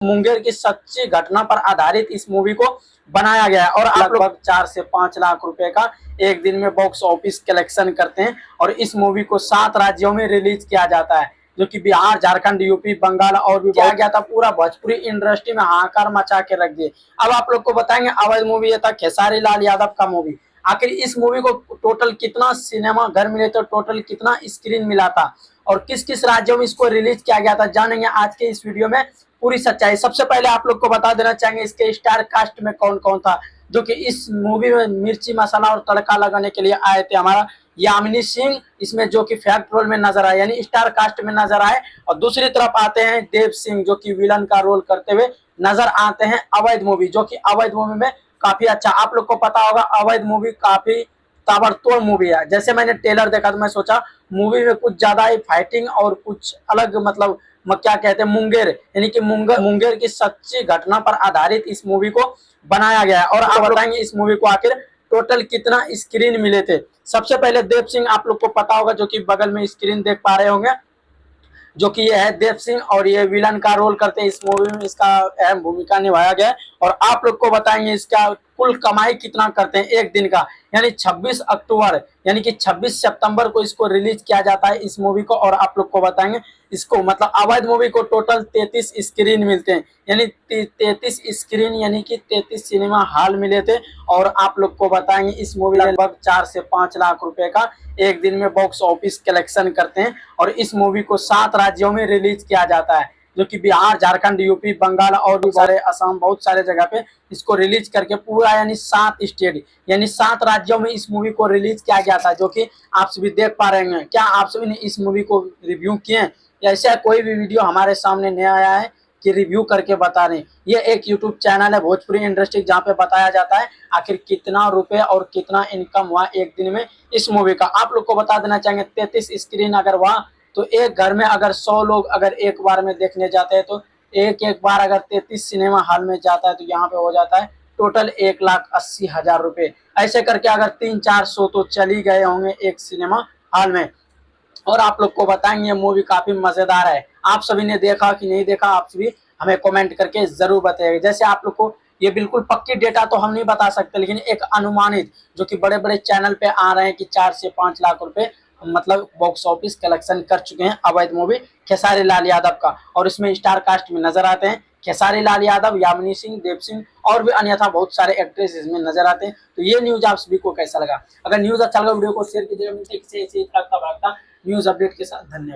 मुंगेर की सच्ची घटना पर आधारित इस मूवी को बनाया गया है और लगभग 4 से 5 लाख रुपए का एक दिन में बॉक्स ऑफिस कलेक्शन करते हैं। और इस मूवी को 7 राज्यों में रिलीज किया जाता है, जो कि बिहार, झारखंड, यूपी, बंगाल और भी किया गया था। पूरा भोजपुरी इंडस्ट्री में हाहाकार मचा के रख दिए। अब आप लोग को बताएंगे अवैध मूवी, ये था खेसारी लाल यादव का मूवी। आखिर इस मूवी को टोटल कितना सिनेमा घर मिले थे, टोटल कितना स्क्रीन मिला था और किस किस राज्यों में इसको रिलीज किया गया था, जानेंगे आज के इस वीडियो में पूरी सच्चाई। सबसे पहले आप लोग को बता देना चाहेंगे इसके स्टार कास्ट में कौन कौन था, जो कि इस मूवी में मिर्ची मसाला और तड़का लगाने के लिए आए थे। हमारा यामिनी सिंह इसमें जो कि फैक्ट रोल में नजर आए, यानी स्टार कास्ट में नजर आए। और दूसरी तरफ आते हैं देव सिंह, जो कि विलन का रोल करते हुए नजर आते हैं अवैध मूवी, जो कि अवैध मूवी में काफी अच्छा, आप लोग को पता होगा अवैध मूवी काफी ताबड़तोड़ मूवी है। जैसे मैंने ट्रेलर देखा तो मैं सोचा मूवी में कुछ ज्यादा ही फाइटिंग और कुछ अलग, मतलब क्या कहते हैं, मुंगेर, यानी कि मुंगेर की सच्ची घटना पर आधारित इस मूवी को बनाया गया है। और आप बताएंगे इस मूवी को आखिर टोटल कितना स्क्रीन मिले थे। सबसे पहले देव सिंह, आप लोग को पता होगा, जो कि बगल में स्क्रीन देख पा रहे होंगे, जो कि ये है देव सिंह और ये विलन का रोल करते हैं इस मूवी में, इसका अहम भूमिका निभाया गया है। और आप लोग को बताएंगे इसका कुल कमाई कितना करते हैं एक दिन का, यानी 26 अक्टूबर यानी कि 26 सितंबर को इसको रिलीज किया जाता है इस मूवी को। और आप लोग को बताएंगे इसको, मतलब अवैध मूवी को टोटल 33 स्क्रीन मिलते हैं, यानी 33 स्क्रीन यानी कि 33 सिनेमा हॉल मिले थे। और आप लोग को बताएंगे इस मूवी लगभग 4 से 5 लाख रुपए का एक दिन में बॉक्स ऑफिस कलेक्शन करते हैं। और इस मूवी को 7 राज्यों में रिलीज किया जाता है, जो कि बिहार, झारखंड, यूपी, बंगाल और भी सारे असम, बहुत सारे जगह पे इसको रिलीज करके पूरा, यानी 7 स्टेट यानी 7 राज्यों में इस मूवी को रिलीज किया गया था, जो कि आप सभी देख पा रहे हैं। क्या आप सभी ने इस मूवी को रिव्यू किए, या ऐसा कोई भी वीडियो हमारे सामने नया आया है कि रिव्यू करके बता रहे हैं? ये एक यूट्यूब चैनल है भोजपुरी इंडस्ट्री, जहाँ पे बताया जाता है आखिर कितना रुपए और कितना इनकम हुआ एक दिन में इस मूवी का। आप लोग को बता देना चाहेंगे 33 स्क्रीन अगर हुआ तो एक घर में अगर 100 लोग अगर एक बार में देखने जाते हैं तो एक बार अगर 33 सिनेमा हॉल में जाता है तो यहाँ पे हो जाता है टोटल 1,80,000 रुपए। ऐसे करके अगर 300-400 तो चली गए होंगे एक सिनेमा हॉल में। और आप लोग को बताएंगे मूवी काफी मजेदार है। आप सभी ने देखा कि नहीं देखा, आप सभी हमें कमेंट करके जरूर बताइएगा। जैसे आप लोग को ये बिल्कुल पक्की डेटा तो हम नहीं बता सकते, लेकिन एक अनुमानित, जो कि बड़े बड़े चैनल पे आ रहे हैं कि 4 से 5 लाख रुपए मतलब बॉक्स ऑफिस कलेक्शन कर चुके हैं अवैध मूवी खेसारी लाल यादव का। और इसमें स्टार कास्ट में नजर आते हैं खेसारी लाल यादव, यामिनी सिंह, देव सिंह और भी अन्यथा बहुत सारे एक्ट्रेस इसमें नजर आते हैं। तो ये न्यूज आप सभी को कैसा लगा? अगर न्यूज अच्छा लगा वीडियो को शेयर कीजिएगा। मिलते हैं किसी ऐसी न्यूज अपडेट के साथ। धन्यवाद।